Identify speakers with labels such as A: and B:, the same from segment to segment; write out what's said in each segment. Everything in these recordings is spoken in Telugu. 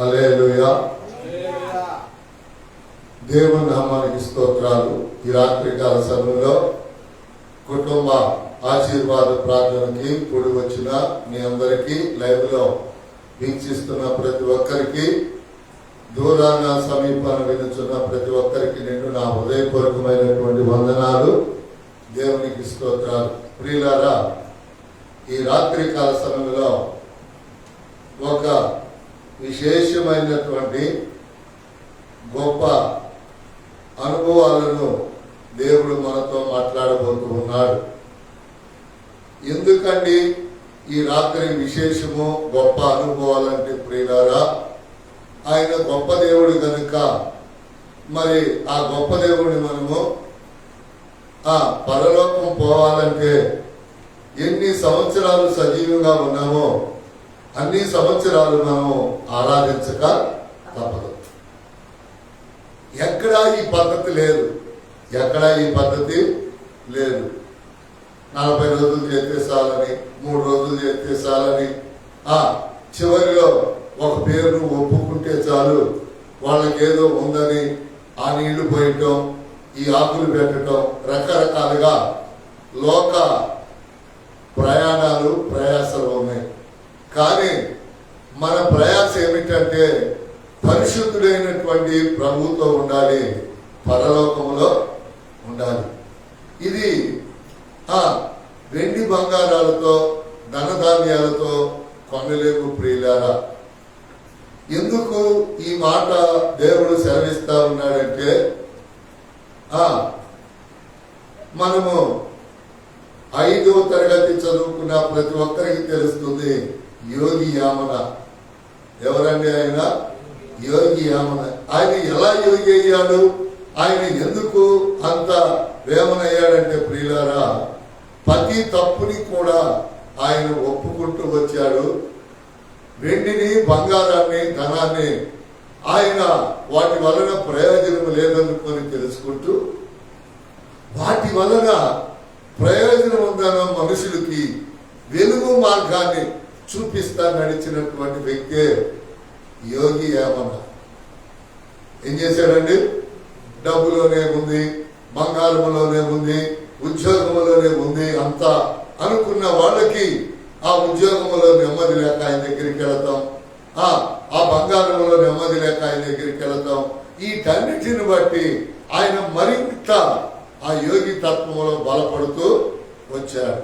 A: హల్లెలూయా. దేవుని నామానికి స్తోత్రాలు. ఈ రాత్రికాల సమయంలో కుటుంబ ఆశీర్వాద ప్రార్థనకి కూడి వచ్చిన మీ అందరికీ, లైవ్ లో వీక్షిస్తున్న ప్రతి ఒక్కరికి, దూరాన సమీపాన వినుచున్న ప్రతి ఒక్కరికి నేను నా హృదయపూర్వకమైనటువంటి వందనాలు, దేవునికి స్తోత్రాలు. ప్రియులారా, ఈ రాత్రికాల సమయంలో ఒక విశేషమైనటువంటి గొప్ప అనుభవాలను దేవుడు మనతో మాట్లాడబోతూ ఉన్నాడు. ఎందుకండి ఈ రాత్రి విశేషము గొప్ప అనుభవాలంటే ప్రియులారా, ఆయన గొప్ప దేవుడు కనుక మరి ఆ గొప్ప దేవుడిని మనము ఆ పరలోకం పోవాలంటే ఎన్ని సంవత్సరాలు సజీవంగా ఉన్నామో అన్ని సంవత్సరాలు మనము ఆరాధించక తప్పదు. ఎక్కడా ఈ పద్ధతి లేదు, ఎక్కడా ఈ పద్ధతి లేదు. 40 రోజులు చేస్తే చాలని, 3 రోజులు చేస్తే చాలని, చివరిలో ఒక పేరును ఒప్పుకుంటే చాలు, వాళ్ళకేదో ఉందని ఆ నీళ్లు పోయటం, ఈ ఆకులు పెట్టడం, రకరకాలుగా లోక ప్రయాణాలు ప్రయాసాలు ఉన్నాయి. కానీ మన ప్రయాస ఏమిటంటే పరిశుద్ధుడైనటువంటి ప్రభువుతో ఉండాలి, పరలోకములో ఉండాలి. ఇది వెండి బంగారాలతో ధనధాన్యాలతో కొనలేము ప్రియులారా. ఎందుకు ఈ మాట దేవుడు సెలవిస్తా ఉన్నాడంటే, మనము 5వ తరగతి చదువుకున్న ప్రతి ఒక్కరికి తెలుస్తుంది యోగి యామన. ఎవరండి ఆయన? యోగి యామన. ఆయన ఎలా యోగి అయ్యాడు, ఆయన ఎందుకు అంత వేమనయ్యాడంటే ప్రియులారా, ప్రతి తప్పుని కూడా ఆయన ఒప్పుకుంటూ వచ్చాడు. వెండిని, బంగారాన్ని, ధనాన్ని ఆయన వాటి వలన ప్రయోజనం లేదనుకొని తెలుసుకుంటూ, వాటి వలన ప్రయోజనం ఉందన్న మనుషులకి వెలుగు మార్గాన్ని చూపిస్తా నడిచినటువంటి వ్యక్తే యోగి యామన. ఏం చేశాడండి? డబ్బులోనే ఉంది, బంగారంలోనే ఉంది, ఉద్యోగంలోనే ఉంది అంతా అనుకున్న వాళ్ళకి ఆ ఉద్యోగంలో నెమ్మది లేక ఆయన దగ్గరికి వెళతాం, ఆ బంగారంలో నెమ్మది లేక ఆయన దగ్గరికి వెళతాం. వీటన్నిటిని బట్టి ఆయన మరింత ఆ యోగి తత్వంలో బలపడుతూ వచ్చాడు.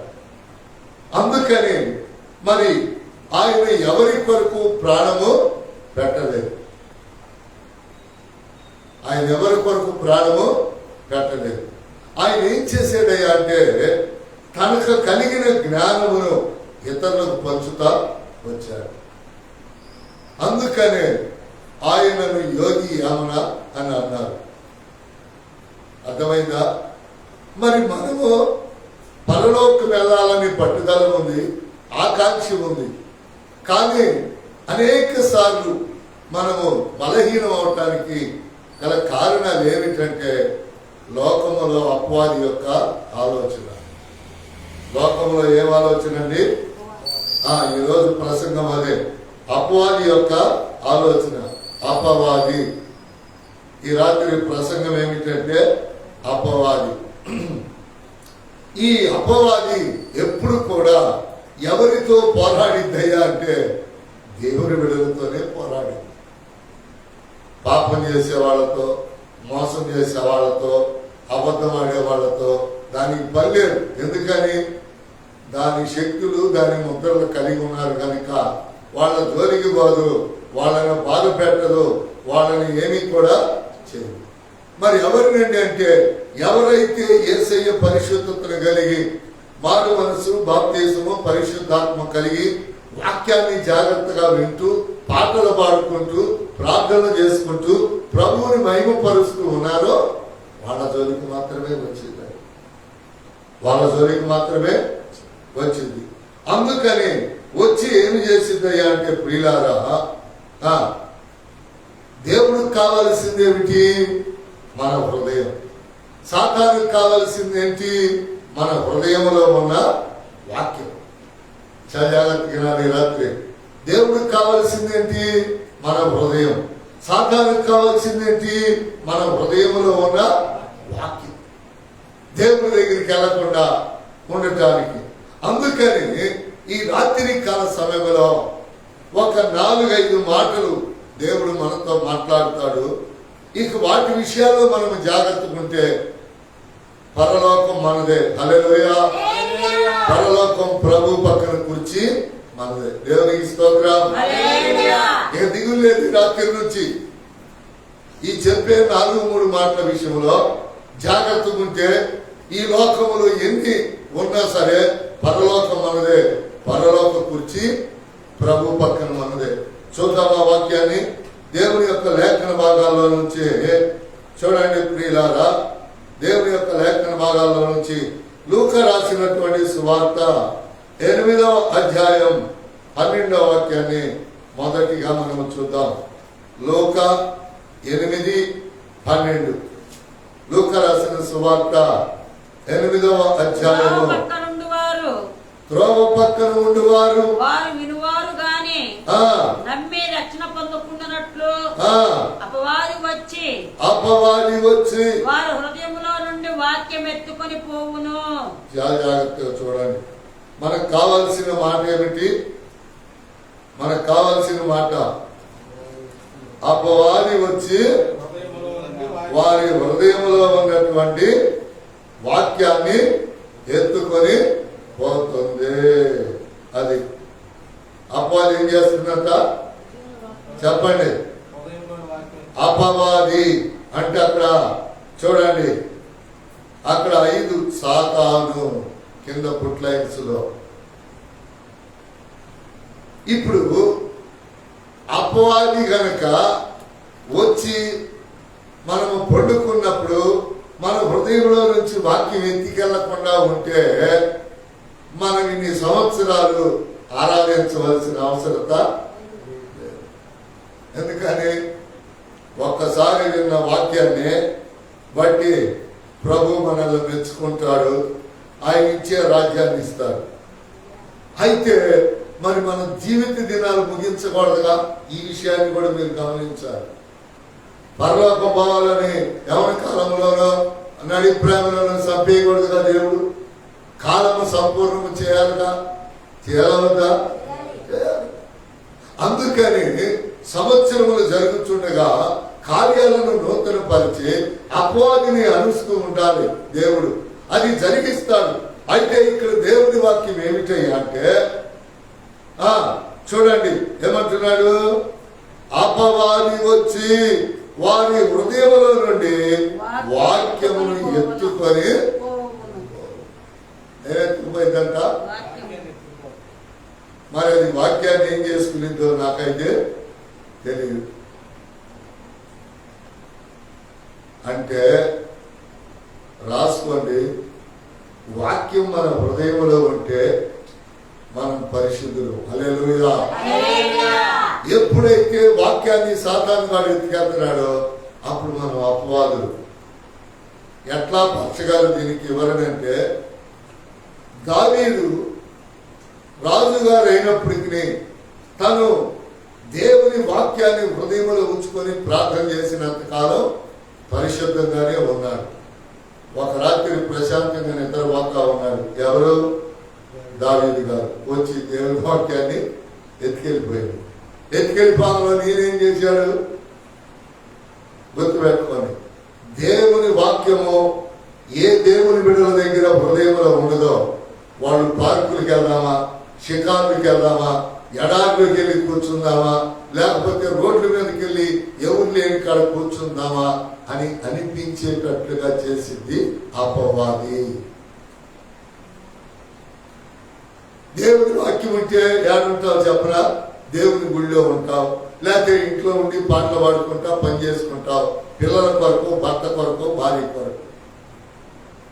A: అందుకని మరి ఆయన ఎవరి కొరకు ప్రాణము పెట్టలేదు, ఆయన ఎవరి కొరకు ప్రాణము పెట్టలేదు. ఆయన ఏం చేసేదయ్యా అంటే తనకు కలిగిన జ్ఞానమును ఇతరులకు పంచుతా వచ్చాడు. అందుకనే ఆయనను యోగి యామన అని అన్నారు. అర్థమైందా? మరి మనము పరలోకం వెళ్ళాలని పట్టుదల ఉంది, ఆకాంక్ష ఉంది. కానీ అనేక సార్లు మనము బలహీనం అవటానికి గల కారణాలు ఏమిటంటే లోకములో అపవాది యొక్క ఆలోచన. లోకంలో ఏం ఆలోచన అండి? ఈరోజు ప్రసంగం అదే, అపవాది యొక్క ఆలోచన. అపవాది. ఈ రాత్రి ప్రసంగం ఏమిటంటే అపవాది. ఈ అపవాది ఎప్పుడు కూడా ఎవరితో పోరాడిద్దయ్యా అంటే దేవుని బిడ్డలతోనే పోరాడింది. పాపం చేసే వాళ్ళతో, మోసం చేసే వాళ్ళతో, అబద్ధం ఆడే వాళ్ళతో దానికి పర్లేదు. ఎందుకని? దాని శక్తులు, దాని ముద్రలు కలిగి ఉన్నారు కనుక వాళ్ళ జోలికి పోదు, వాళ్ళని బాధ పెట్టదు, వాళ్ళని ఏమీ కూడా చేయదు. మరి ఎవరినండి అంటే ఎవరైతే యేసయ్య పరిశుద్ధతను కలిగి, మారు మనసు, బాప్తిసము, పరిశుద్ధాత్మ కలిగి వాక్యాన్ని జాగ్రత్తగా వింటూ, పాటలు పాడుకుంటూ, ప్రార్థన చేసుకుంటూ ప్రభువుని మహిమపరుస్తూ ఉన్నారో వాళ్ళ జోలికి మాత్రమే వచ్చింది, వాళ్ళ జోలికి మాత్రమే వచ్చింది. అందుకని వచ్చి ఏమి చేసిందయ్యా అంటే ప్రియులారా, దేవుడికి కావాల్సింది ఏమిటి? మన హృదయం. సాతానుకు కావాల్సింది ఏంటి? మన హృదయంలో ఉన్న వాక్యం. చాలా జాగ్రత్తగా రాత్రి దేవుడికి కావాల్సింది ఏంటి? మన హృదయం. సాతానుకు కావాల్సిందేంటి? మన హృదయంలో ఉన్న వాక్యం, దేవుని దగ్గరికి వెళ్లకుండా ఉండటానికి. అందుకని ఈ రాత్రి కాల సమయంలో ఒక 4-5 మాటలు దేవుడు మనతో మాట్లాడతాడు. ఇక వాటి విషయాల్లో మనం జాగ్రత్తగా ఉంటే పరలోకం మనదే. హల్లెలూయా. పరలోకం ప్రభు పక్కన కూర్చి మనదే. దేవునికి స్తోత్రం. ఇక దిగులు లేదు రాత్రి నుంచి. ఈ చెప్పే 4-3 మాటల విషయంలో జాగ్రత్తగా ఉంటే ఈ లోకములు ఎన్ని ఉన్నా సరే పరలోకం మనదే. పరలోక కూర్చి ప్రభు పక్కన మనదే. చూద్దాం ఆ వాక్యాన్ని దేవుని యొక్క లేఖన భాగాల్లో నుంచి. చూడండి ప్రియులారా, దేవుని యొక్క లేఖన భాగాల్లో నుంచి లూకా రాసినటువంటి సువార్త 8వ అధ్యాయం 12వ వాక్యాన్ని మొదటిగా మనం చూద్దాం. లూకా 8:12. లూకా రాసిన సువార్త 8వ అధ్యాయము. త్రోవ పక్కన ఉండువారు
B: వారు వినువారు గాని నమ్మి రక్షణ పొందకుండానట్లు అపవాది వచ్చి వారి హృదయములో నుండి వాక్యం ఎత్తుకొని పోవును.
A: జాగ్రత్తగా చూడండి. మనకు కావాల్సిన మాట ఏమిటి? మనకు కావాల్సిన మాట అపవాది వచ్చి వారి హృదయంలో ఉన్నటువంటి వాక్యాన్ని ఎత్తుకొని పోతుంది. అది అపవాది ఏం చేస్తుందంట చెప్పండి. అపవాది అంటే అక్కడ చూడండి, అక్కడ 5 సాతాను కింద పుట్లైన్స్ లో. ఇప్పుడు అపవాది గనక వచ్చి మనము పండుకున్నప్పుడు మన హృదయంలో నుంచి వాక్యం ఎత్తికెళ్లకుండా ఉంటే మనం ఇన్ని సంవత్సరాలు ఆరాధించవలసిన అవసరత లేదు. ఎందుకని ఒక్కసారి విన్న వాక్యాన్ని బట్టి ప్రభు మనల్ని మెచ్చుకుంటాడు, ఆయన ఇచ్చే రాజ్యాన్ని ఇస్తాడు. అయితే మరి మన జీవిత దినాలు ముగించకూడదుగా? ఈ విషయాన్ని కూడా మీరు గమనించాలి. పరలోకం పోవాలని ఎవరి కాలంలోనో నడిప్రేమలోనో చంపేయకూడదుగా దేవుడు. కాలము సంపూర్ణము చేయాలిగా, చేయాలవద్దా? చేయాలి. అందుకని సంవత్సరములు జరుగుతుండగా కార్యాలను నూతన పరిచి అపవాదిని అనుస్తూ ఉండాలి దేవుడు. అది జరిగిస్తాడు. అయితే ఇక్కడ దేవుని వాక్యం ఏమిటయ్యా అంటే చూడండి ఏమంటున్నాడు? అపవాది వచ్చి వారి హృదయములో నుండి వాక్యమును ఎత్తుకొని ఎత్తుకుపోయిందంట. మరి అది వాక్యాన్ని ఏం చేసుకునిద్దో నాకైతే తెలియదు. అంటే రాసుకోండి, వాక్యం మన హృదయంలో ఉంటే మనం పరిశుద్ధులు. హల్లెలూయా. ఎప్పుడైతే వాక్యాన్ని సాతాను గాడు ఎత్తుకెళ్తున్నాడో అప్పుడు మనం అపవాదులు. ఎట్లా పచ్చగారు దీనికి వివరణ? దావీదు రాజుగారు అయినప్పటికీ తను దేవుని వాక్యాన్ని హృదయంలో ఉంచుకొని ప్రార్థన చేసినంత కాలం పరిశుద్ధంగానే ఉన్నాడు. ఒక రాత్రి ప్రశాంతంగా నిద్రపోతా ఉన్నాడు. ఎవరు? దావీదు గారు వచ్చి దేవుని వాక్యాన్ని ఎత్తుకెళ్ళిపోయాడు. ఎత్తుకెళ్ళిపోవడంలో నేనేం చేశాడు గుర్తుపెట్టుకొని, దేవుని వాక్యము ఏ దేవుని బిడ్డల దగ్గర హృదయంలో ఉండదో వాళ్ళు పార్కులకు వెళ్దామా, షికారులకు వెళ్దామా, ఎడారిలోకి వెళ్ళి కూర్చుందామా, లేకపోతే రోడ్ల మీదకి వెళ్ళి ఎవరు లేని కాడ కూర్చుందామా అని అనిపించేటట్లుగా చేసింది అపవాది. దేవుని వాక్యం ఉంటే ఏడుంటావు చెప్పరా? దేవుని గుళ్ళో ఉంటావు, లేకపోతే ఇంట్లో ఉండి పాటలు పాడుకుంటావు, పని చేసుకుంటావు, పిల్లల కొరకు, భర్త కొరకు, భార్య కొరకు.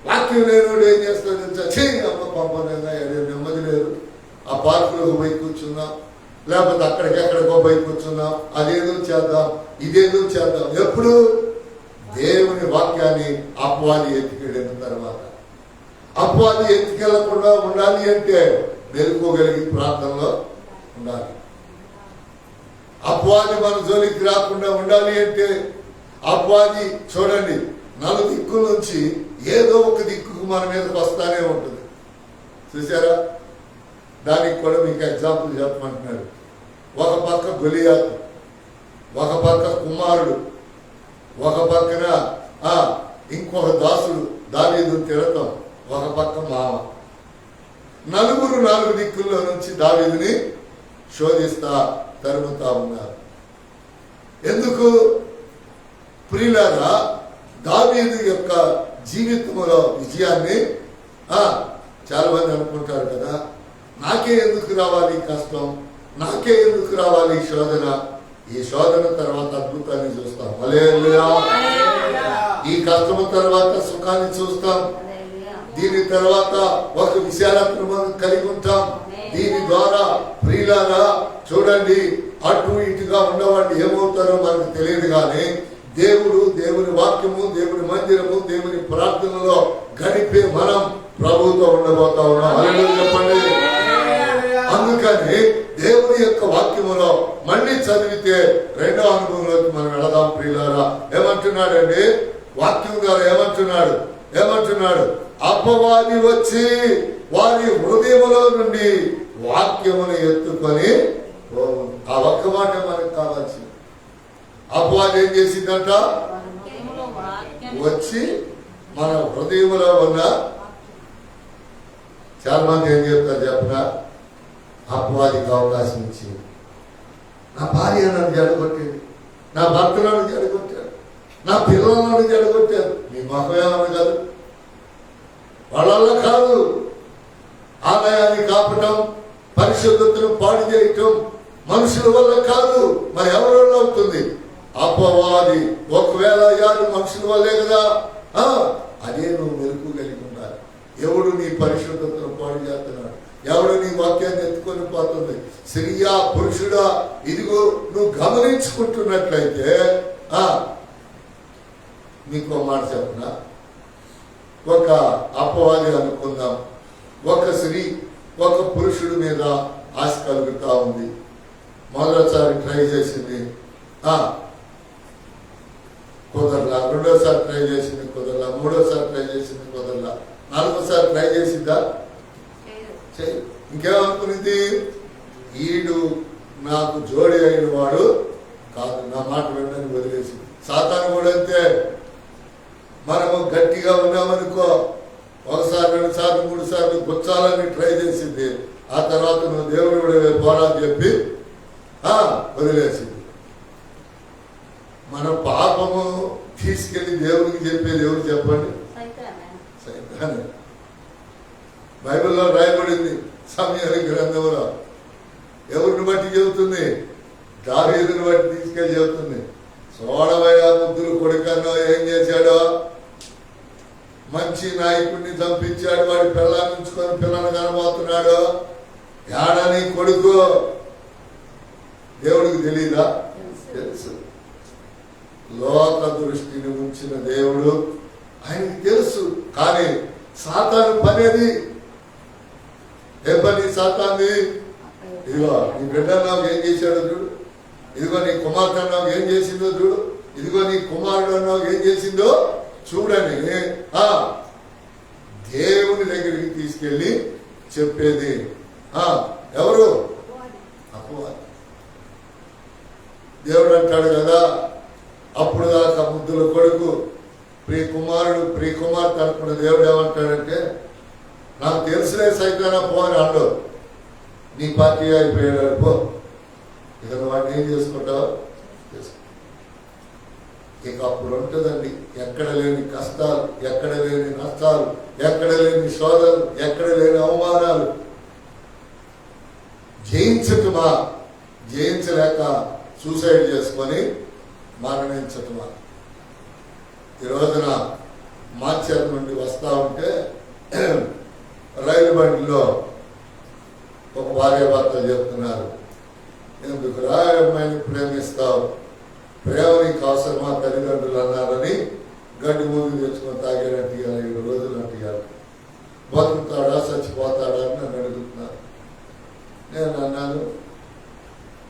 A: వాక్యం లేనివాడు ఏం చేస్తాడు తెలుసా? అమ్మ పంపనంగా నెమ్మది లేదు, ఆ పార్కులకు పోయి కూర్చుందాం, లేకపోతే అక్కడికెక్కడికో పోయి కూర్చుందాం, అదేదో చేద్దాం, ఇదేదో చేద్దాం. ఎప్పుడు? దేవుని వాక్యాన్ని అపవాది ఎత్తుకెళ్ళిన తర్వాత. అపవాది ఎత్తుకెళ్లకుండా ఉండాలి అంటే మెలుకోగలిగి ప్రార్థనలో ఉండాలి. అపవాది మన జోలికి రాకుండా ఉండాలి అంటే అపవాది చూడండి 4 దిక్కుల నుంచి ఏదో ఒక దిక్కుకు మన మీదకి వస్తానే ఉంటుంది. చూసారా? దానికి కూడా మీకు ఎగ్జాంపుల్ చెప్పమంటున్నాడు. ఒక పక్క గొలియాతు, ఒక పక్క కుమారుడు, ఒక పక్కన ఇంకొక దాసుడు దావీదు తిడతాం, ఒక పక్క మామ. 4 దిక్కుల్లో నుంచి దావీదుని శోధిస్తా తరుముతా ఉన్నారు. ఎందుకు? ప్రియులారా, దావీదు యొక్క జీవితంలో విజయాన్ని చాలా మంది అనుకుంటారు కదా, నాకే ఎందుకు రావాలి కష్టం, నాకే ఎందుకు రావాలి శోధన. ఈ శోధన తర్వాత అద్భుతాన్ని చూస్తాం. హల్లెలూయా. ఈ కష్టం తర్వాత సుఖాన్ని చూస్తాం. దీని తర్వాత ఒక విశాలతను మనం కలిగి ఉంటాం. దీని ద్వారా ప్రియులారా చూడండి, అటు ఇటుగా ఉన్నవాళ్ళు ఏమవుతారో మనకు తెలియదు, కానీ దేవుడు, దేవుని వాక్యము, దేవుని మందిరము, దేవుని ప్రార్థనలో గడిపే మనం ప్రభువుతో ఉండబోతా ఉన్నాం. హల్లెలూయా చెప్పండి. అందుకని దేవుని యొక్క వాక్యములో మళ్ళీ చదివితే 2వ అనుభవంలోకి మనం వెళదాం. ప్రియులారా ఏమంటున్నాడండి? వాక్యం ద్వారా ఏమంటున్నాడు? అపవాది వచ్చి వారి హృదయములో నుండి వాక్యమును ఎత్తుకొని ఆ ఒక్క మాట మనకు కావాల్సింది. అపవాది ఏం చేసిందంట? వచ్చి మన హృదయములో ఉన్న, చాలా మంది ఏం చెప్తారు చెప్పనా, అపవాదికి అవకాశం ఇచ్చింది. నా భార్య నన్ను జడగొట్టింది, నా భర్త నన్ను జడగొట్టాడు, నా పిల్లలు నన్ను జడగొట్టారు. మీ మొహమేమన్నా కాదు, వాళ్ళ కాదు. ఆలయాన్ని కాపటం, పరిశుద్ధతను పాడు చేయటం మనుషుల వల్ల కాదు, మరి ఎవరి వల్ల అవుతుంది? అపవాది. ఒకవేళ యారు మనుషుల వల్లే కదా. అదే నువ్వు మెరుపు కలిగి ఉండాలి. ఎవడు నీ పరిశుద్ధతను పాడు చేస్తున్నాడు? ఎవడు నీ వాక్యాన్ని ఎత్తుకొని పోతుంది? స్త్రీయా పురుషుడా, ఇదిగో నువ్వు గమనించుకుంటున్నట్లయితే నీకో మాట చెప్పనా, ఒక అపవాది అనుకుందాం, ఒక స్త్రీ ఒక పురుషుడి మీద ఆశ కలుగుతా ఉంది. మొదటిసారి ట్రై చేసింది, కుదరలా. 2వసారి ట్రై చేసింది, కుదరలా. 3వసారి ట్రై చేసింది, కుదరలా. 4వసారి ట్రై చేసిందా? ఇంకేమనుకునేది? ఈడు నాకు జోడి అయిన వాడు కాదు, నా మాట వినని వదిలేసి. సాతాను కూడా అంతే. మనము గట్టిగా ఉన్నామనుకో, 1 సారి 2 సార్లు 3 సార్లు గుచ్చాలని ట్రై చేసింది. ఆ తర్వాత నువ్వు దేవుడు పోరా చెప్పి వదిలేసింది. మన పాపము తీసుకెళ్లి దేవుడికి చెప్పేది ఎవరు చెప్పండి? సైతానే. బైబిల్లో రాయబడింది సమయాల గ్రంథంలో. ఎవరిని బట్టి చెబుతుంది? దావీదుని బట్టి తీసుకెళ్ళి చెబుతుంది. సోడవయ్య ముద్దులు కొడుకన్నో ఏం చేశాడో, మంచి నాయకుడిని చంపించాడు, వాడి పిల్లల్ని ఉంచుకొని పిల్లలు కనబోతున్నాడు. ఏడని కొడుకు దేవుడికి తెలీదా? తెలుసు. లోక దృష్టిని ఉంచిన దేవుడు ఆయనకి తెలుసు. కానీ సాతాను పనేది ఏ పని? సాతాన్ని ఇదిగో నీ బిడ్డ నాకు ఏం చేశాడో చూడు, ఇదిగో నీ కుమార్తె నాకు ఏం చేసిందో చూడు, ఇదిగో నీ కుమారుడు నాకు ఏం చేసిందో చూడని దేవుని దగ్గరికి తీసుకెళ్ళి చెప్పేది ఎవరు? అపవాది. దేవుడు అంటాడు కదా, అప్పుడు దాకా ముద్దుల కొడుకు ప్రియ కుమారుడు ప్రియ కుమార్తె అనుకున్న దేవుడు ఏమంటాడంటే, నాకు తెలుసులే సైతానా పో అని అన్నాడు. నీ పార్టీ అయిపోయాడు పో, ఇక వాడిని ఏం చేసుకుంటావు? ఇక అప్పుడు ఉంటుందండి ఎక్కడ లేని కష్టాలు, ఎక్కడ లేని నష్టాలు, ఎక్కడ లేని శోధనలు, ఎక్కడ లేని అవమానాలు. జయించటమా? జయించలేక సూసైడ్ చేసుకొని మరణించటమా? ఈ రోజున మాచర్ నుండి వస్తా ఉంటే రైలు బండిలో ఒక భార్య భర్తలు చెప్తున్నారు, ఎందుకు రా అమ్మాయిని ప్రేమిస్తావు, ప్రేమ నీకు అవసరమా తల్లిదండ్రులు అన్నారని గడ్డి ముందు తెచ్చుకొని తాగేటట్టు ఇవ్వాలి, 7 రోజులు అంటున్నారు. బతుకుతాడా చచ్చిపోతాడా అని నన్ను అడుగుతున్నారు. నేను అన్నాను,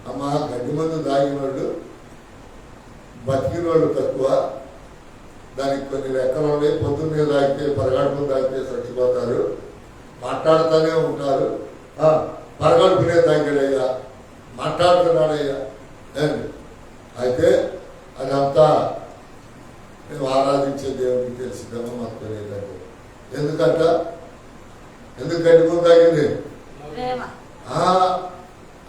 A: అమ్మా గడ్డి మందు తాగినోళ్ళు బతికినోళ్ళు తక్కువ, దానికి కొన్ని లెక్కలు ఉన్నాయి. పొద్దున్నే తాగితే పరగడుపుని తాగితే చచ్చిపోతారు, మాట్లాడుతూనే ఉంటారు. పరగడుపునే తాగాడయ్యా, మాట్లాడుతున్నాడయ్యా అండి. అయితే అదంతా మేము ఆరాధించే దేవుడికి తెలిసిందేమో మాకు తెలియదండి. ఎందుకు గడ్డి ముందు తాగింది?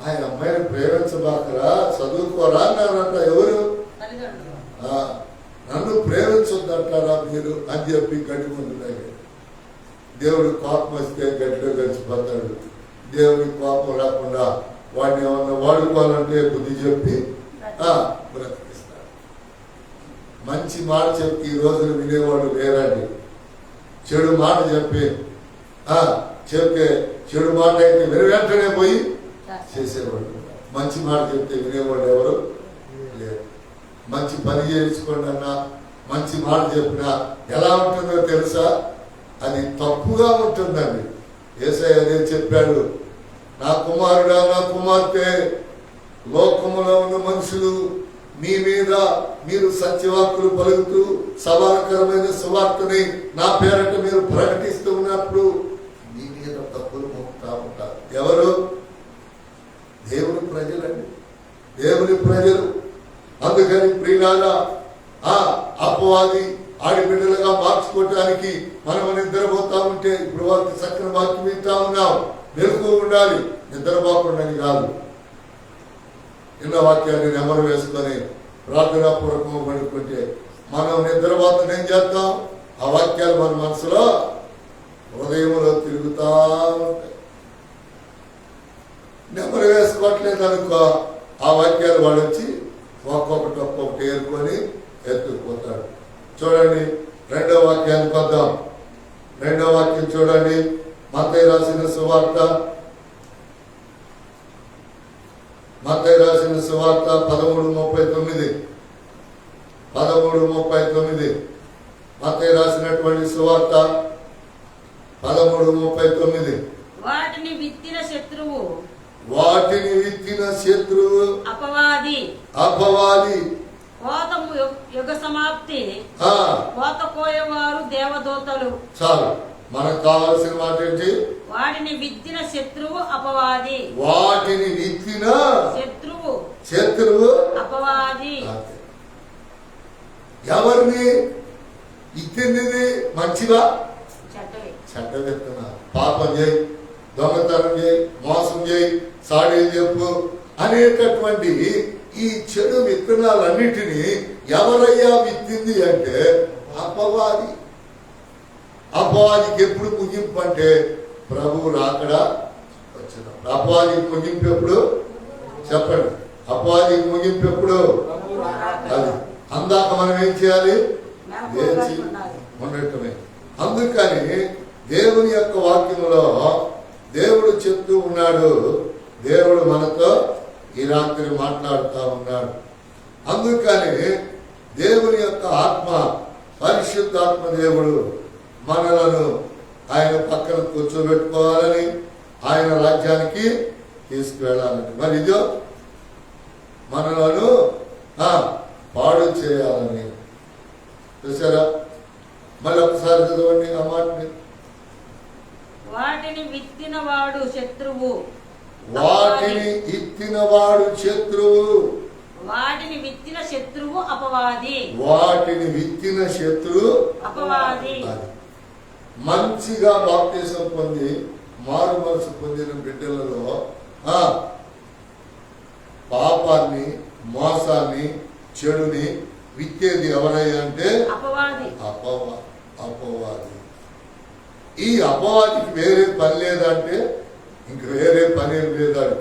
A: ఆయన అమ్మాయిని ప్రేమించబాకరా, చదువుకోరా అన్నారంట. ఎవరు? నన్ను ప్రేమించొద్దంటారా మీరు అని చెప్పి గడ్డి ముందు తాగాడు. దేవుడు కోపం వస్తే గడ్డిలో గడిచిపోతాడు. దేవుడికి కోపం రాకుండా వాడిని ఏమన్నా వాడుకోవాలంటే బుద్ధి చెప్పి బ్రతికిస్తాడు. మంచి మాట చెప్పి ఈ రోజులు వినేవాడు లేరండి. చెడు మాట చెప్తే చెడు మాట అయితే వెంటనే పోయి చేసేవాడు. మంచి మాట చెప్తే వినేవాడు ఎవరు లేరు. మంచి పని చేయించుకోండి అన్నా, మంచి మాట చెప్పినా ఎలా ఉంటుందో తెలుసా? అది తప్పుగా ఉంటుందండి. యేసయ్య అదే చెప్పాడు, నా కుమారుడా, నా కుమార్తె, లోకములో ఉన్న మనుషులు మీ మీద మీరు సత్యవాక్కులు పలుకుతూ సవాలకరమైన సువార్తని నా పేరట మీరు ప్రకటిస్తూ ఉన్నప్పుడు మీ మీద తప్పులు మోపుతా ఉంటారు. ఎవరు? దేవుని ప్రజలండి, దేవుని ప్రజలు. అందుకని ప్రియులారా, అపవాది ఆడిబిడ్డలుగా మార్చుకోవటానికి మనం నిద్రపోతా ఉంటే, ఇప్పుడు వాళ్ళకి చక్కని వాక్యం వింటా ఉన్నాం, మెలకు ఉండాలి, నిద్రపోకుండాని కాదు. ఇన్న వాక్యాన్ని నెమరు వేసుకొని ప్రార్థనాపూర్వకంగా పడుకుంటే మనం నిద్రపోతాం. ఏం చేస్తాం? ఆ వాక్యాలు మన మనసులో హృదయంలో తిరుగుతా ఉంటాయి. నెమరు వేసుకోవట్లేదు అనుకో, ఆ వాక్యాలు వాడు వచ్చి ఒక్కొక్కటి ఏరుకొని ఎత్తుకుపోతాడు. చూడండి, 2వ వాక్యానికి వద్దాం. 2వ వాక్యం చూడండి, మత్తయి రాసిన సువార్త 13:39. 13:39. మత్తయి రాసినటువంటి సువార్త 13:39.
B: వాటిని విత్తిన
A: శత్రువు అపవాది
B: కోత యుగ సమాప్తి, కోత కోయవారు దేవదూతలు.
A: చాలు, మనకు కావాల్సిన మాట ఏంటి?
B: వాటిని విత్తిన శత్రువు అపవాది.
A: వాటిని విత్తిన
B: శత్రువు అపవాది.
A: ఎవరిని ఇచ్చింది? మంచిగా చెడ్డ విత్తన. పాపం చేయి, దొంగతనం చేయి, మోసం చేయి, సాడీలు చెప్పు అనేటటువంటి ఈ చెడు విత్తనాలన్నిటినీ ఎవరయ్యా విత్తింది అంటే అపవాది. అపవాదికి ఎప్పుడు ముగింపు అంటే ప్రభువు రాకడా వచ్చిన. అపవాదికి ముగింపు ఎప్పుడు చెప్పండి? అపవాదికి ముగింపు ఎప్పుడు? అది అందాక మనం ఏం చేయాలి? వేచి ఉండటమే. అందుకని దేవుని యొక్క వాక్యములో దేవుడు చెప్తూ ఉన్నాడు, దేవుడు మనతో ఈ రాత్రి మాట్లాడుతూ ఉన్నాడు. అందుకని దేవుని యొక్క ఆత్మ, పరిశుద్ధాత్మ దేవుడు మనలను ఆయన పక్కన కూర్చోబెట్టుకోవాలని, ఆయన రాజ్యానికి తీసుకువెళ్ళాలని, మరి ఇదో మనలను పాడు చేయాలని. చూసారా? మళ్ళీ ఒకసారి చదవండి ఆ మాటని.
B: వాటిని విత్తినవాడు శత్రువు
A: వాటిని ఇత్తినవాడు శత్రువు.
B: వాటిని విత్తిన శత్రువు అపవాది.
A: వాటిని విత్తిన శత్రువు
B: అపవాది.
A: మంచిగా బాప్తిసం పొంది మారు మనసు పొందిన బిడ్డలలో పాపాన్ని, మోసాన్ని, చెడుని విత్తేది ఎవరయ్యా అంటే
B: అపవాది.
A: అపవాది. ఈ అపవాదికి వేరే పని లేదంటే ఇంక వేరే పని ఏం లేదాడు.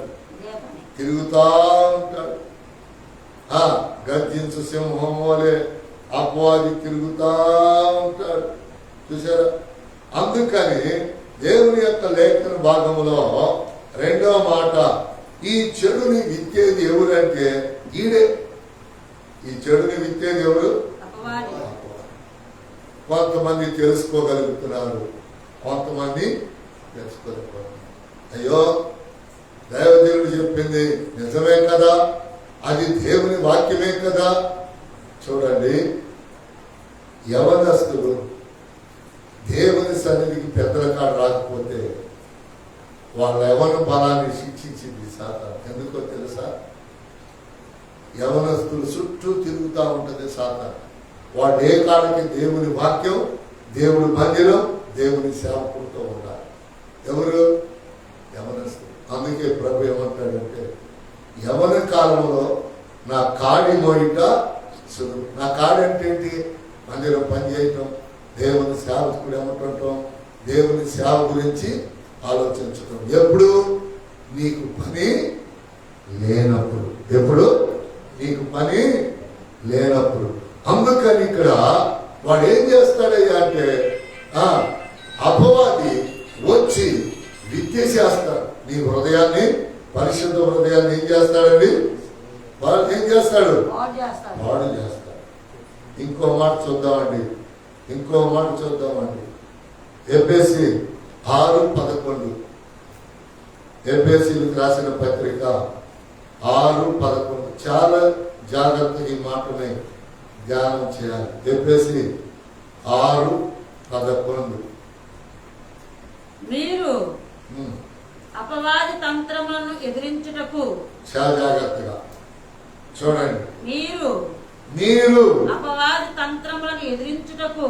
A: తిరుగుతా ఉంటాడు. గర్జించు సింహం వలె అపవాది తిరుగుతా ఉంటాడు. చూసారా? అందుకని దేవుని యొక్క లేఖన భాగంలో 2వ మాట, ఈ చెడుని విత్తేది ఎవరంటే ఈడే. ఈ చెడుని విత్తేది ఎవరు? కొంతమంది తెలుసుకోగలుగుతున్నారు, కొంతమంది తెలుసుకోలేకపోతున్నారు. అయ్యో, దైవజనుడు చెప్పింది నిజమే కదా, అది దేవుని వాక్యమే కదా. చూడండి, యవనస్తులు దేవుని సన్నిధికి పెద్దల కాడ రాకపోతే వాళ్ళ యవన బలాన్ని శిక్షించింది సాతాను. ఎందుకో తెలుసా? యవనస్తులు చుట్టూ తిరుగుతూ ఉంటుంది సాతాను. వాడు ఏ కాడికి దేవుని వాక్యం, దేవుని మందిరం, దేవుని సేవకులతో ఉండాలి. ఎవరు? యవనస్తులు. అందుకే ప్రభు ఏమంటాడంటే, యవన కాలంలో నా కాడి మోయిట సులువు. నా కాడి అంటే ఏంటి? మందిరం పనిచేయటం, దేవుని సేవకుడు ఏమంటుంటాం, దేవుని సేవ గురించి ఆలోచించడం. ఎప్పుడు? నీకు పని లేనప్పుడు. ఎప్పుడు? నీకు పని లేనప్పుడు. అందుకని ఇక్కడ వాడు ఏం చేస్తాడయ్యా అంటే, అపవాది వచ్చి విత్తేసేస్తాడు నీ హృదయాన్ని, పరిశుద్ధ హృదయాన్ని. ఏం చేస్తాడండి? వాడు ఏం చేస్తాడు? వాడు చేస్తాడు. ఇంకో మాట చూద్దామండి, ఎఫెసీ 6:11. ఎఫెసీలకు రాసిన పత్రిక 6:11. చాలా జాగ్రత్తగా ఈ మాటని ధ్యానం చేయాలి. ఎఫెసీ 6:11.
B: మీరు అపవాది తంత్రములను ఎదిరించుటకు,
A: చాలా జాగ్రత్తగా చూడండి,
B: మీరు అపవాది తంత్రములను ఎదిరించుటకు,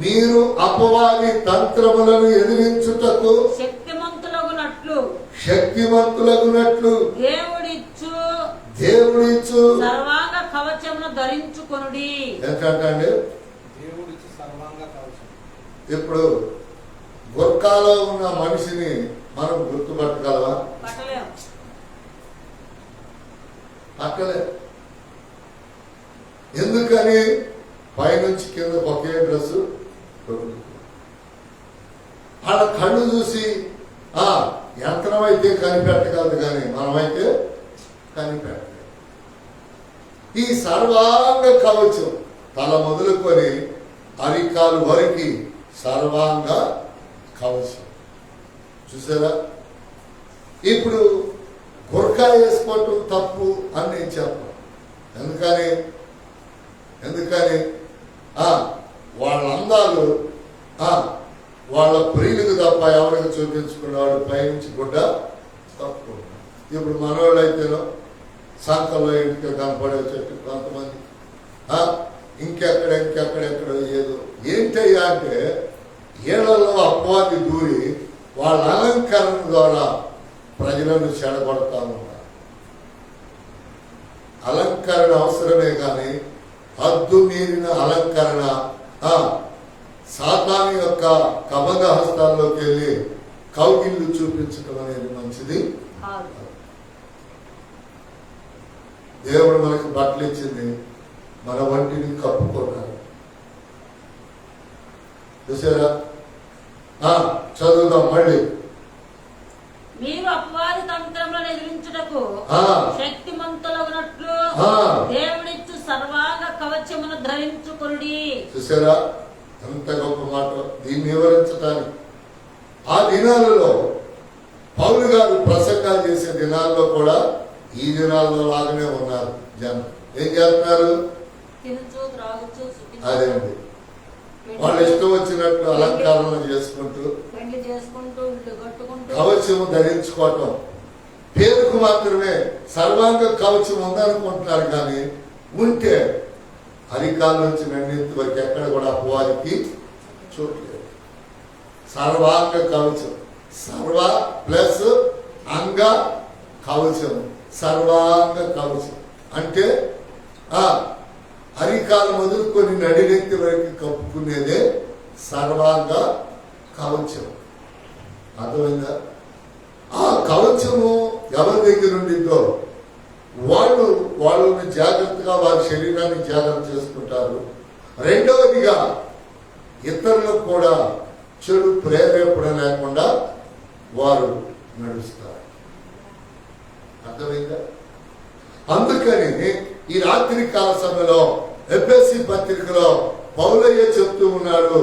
A: మీరు అపవాది తంత్రములను ఎదిరించుటకు శక్తిమంతులగునట్లు దేవుడిచ్చు
B: సర్వాంగ కవచమును ధరించుకొనుడి.
A: ఏంటంటే ఇప్పుడు గుర్కాలో ఉన్న మనిషిని మనం గుర్తుపట్టగలవా? పట్టలే. ఎందుకని? పైనుంచి కింద ఒకే డ్రెస్సు. ఆడ కళ్ళు చూసి యంత్రం అయితే కనిపెట్టగలదు, కానీ మనమైతే కనిపెట్టలేదు. ఈ సర్వాంగ కవచం తల మొదలుకొని అరికాలు వరకు సర్వాంగ కవచం. చూసారా? ఇప్పుడు గుర్కా వేసుకోవటం తప్పు అని నేను చెప్పను. ఎందుకని వాళ్ళ అందాలు వాళ్ళ ప్రియులకు తప్ప ఎవరికి చూపించుకునేవాడు పైనుంచి గుడ్డ తప్పు. ఇప్పుడు మనవాళ్ళు అయితేనో సంకల్లో ఇంటికి కనపడే చెట్టు కొంతమంది, ఇంకెక్కడెక్కడో ఏదో. ఏంటయ్యా అంటే ఏళ్లలో అపవాది దూరి వాళ్ళ అలంకరణ ద్వారా ప్రజలను చెడగొడతా ఉన్నారు. అలంకరణ అవసరమే కానీ హద్దు మీరిన అలంకరణ సాతాను యొక్క కబంధ హస్తాల్లోకి వెళ్ళి కౌగిళ్ళు చూపించడం అనేది మంచిది. దేవుడు మనకి బట్టలు ఇచ్చింది, మన వంటిని కప్పుకోవాలి. చూసారా? చదువుదాం మళ్ళీ.
B: మీరు అపవాది తంత్రములను ఎదిరించుటకు శక్తిమంతులగునట్లు దేవుడిచ్చు సర్వాంగ కవచమును ధరించుకొనుడి.
A: చూసారా? ఎంత గొప్ప మాట. దీన్ని వివరించడానికి ఆ దినాలలో పౌలు గారు ప్రసంగాలు చేసే దినాల్లో కూడా ఈ దినాల్లో లాగానే ఉన్నారు జనం. ఏం చేస్తున్నారు? అదేండి, వాళ్ళు ఇష్టం వచ్చినట్లు అలంకరణ చేసుకుంటూ కవచము ధరించుకోవటం. పేరుకు మాత్రమే సర్వాంగ కవచం ఉందనుకుంటున్నారు, కానీ ఉంటే అరికాల నుంచి నన్నెత్తి వరకు ఎక్కడ కూడా అపవాదికి చూడలేదు. సర్వాంగ కవచం, సర్వ ప్లస్ అంగ కవచం, సర్వాంగ కవచం అంటే అరికాలు మొదలుకొని నడినెత్తి వరకు కప్పుకునేదే సర్వాంగ కవచం. అర్థమైందా? ఆ కవచము ఎవరి దగ్గర ఉండిందో వాళ్ళని జాగ్రత్తగా వారి శరీరాన్ని జాగ్రత్త చేసుకుంటారు. రెండవదిగా ఇతరులకు కూడా చెడు ప్రేరేపణ లేకుండా వారు నడుస్తారు. అర్థమైందా? అందుకని ఈ రాత్రి కాల సమయంలో ఎఫెసీ పత్రికలో పౌలయ్య చెప్తూ ఉన్నాడు